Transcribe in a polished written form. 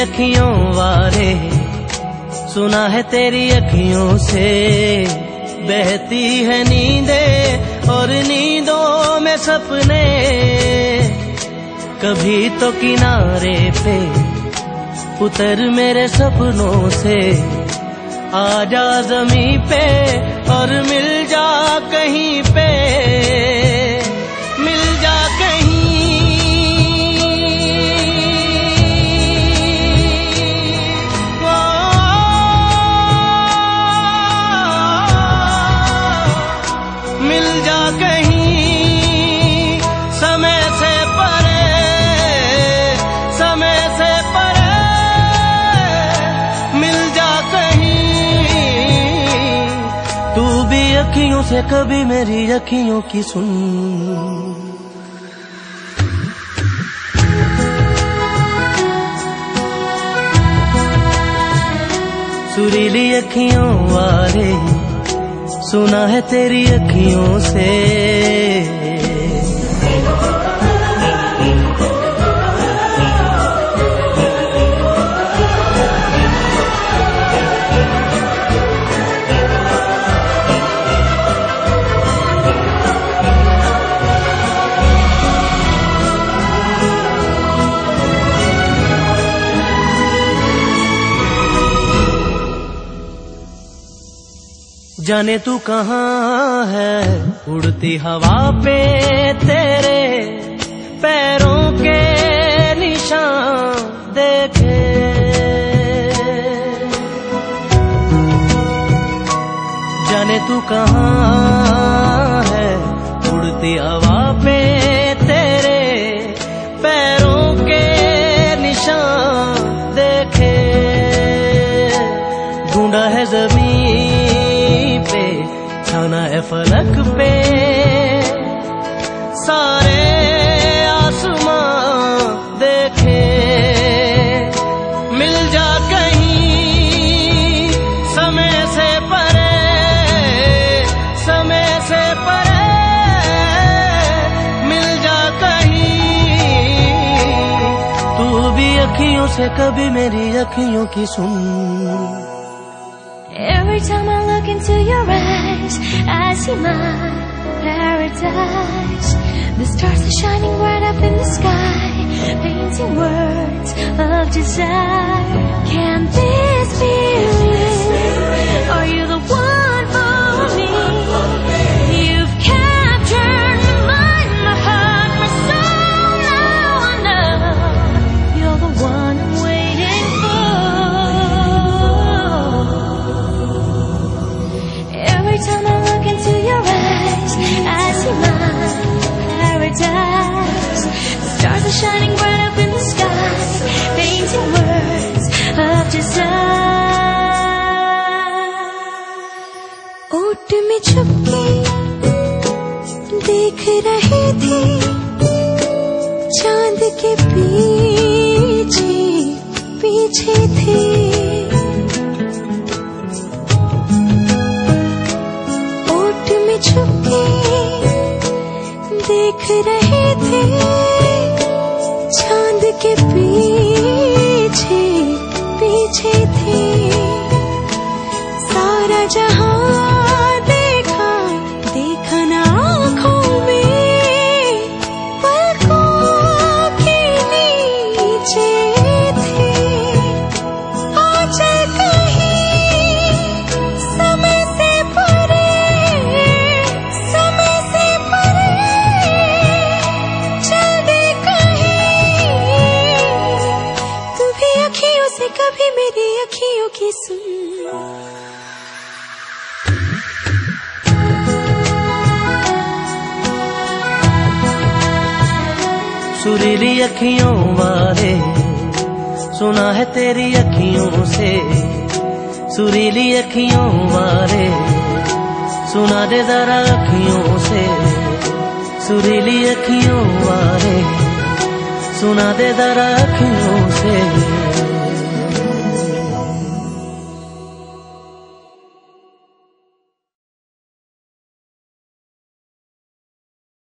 अखियों वारे, सुना है तेरी अखियों से बहती है नींदें और नींदों में सपने। कभी तो किनारे पे उतर मेरे सपनों से, आजा ज़मीं पे और मिल जा कहीं पे, मिल जा कहीं। मिल जा कहीं समय से परे, समय से परे, मिल जा कहीं। तू भी अखियों से कभी मेरी अखियों की सुन। सुरीली अखियों वाले, सुना है तेरी अखियों से। जाने तू कहाँ है, उड़ती हवा पे तेरे पैरों के निशान देखे। जाने तू कहाँ है, उड़ती हवा पे तेरे पैरों के निशान देखे। ढूंढा है ज़मीन पे, छाना है फलक पे, सारे आसमां देखे। मिल जा कहीं समय से परे, समय से परे, मिल जा कहीं। तू भी अखियों से कभी मेरी अखियों की सुन। Every time I look into your eyes, I see my paradise. The stars are shining bright up in the sky, painting words of desire. Can this be real? Are you the one for me? You've captured my mind, my heart, my soul. Now I know you're the one I'm waiting for. Every time I look into your eyes, I see my paradise. The stars are shining bright up in the sky, painting words of desire. ओट में छुप के देख रहे थे, चांद के पीछे पीछे थे। छुप के देख रहे थे, चांद के पीछे पीछे थे। सारा जहां देखा, देखा ना आँखों में, पलकों के नीचे थे। आंचल कहीं समय से परे, कभी मेरी अखियों की सुन। सुरीली अखियों वाले, सुना है तेरी अखियों से। सुरीली अखियों वाले, सुना दे जरा अखियों से। सुरीली अखियों वाले, सुना दे जरा अखियों से।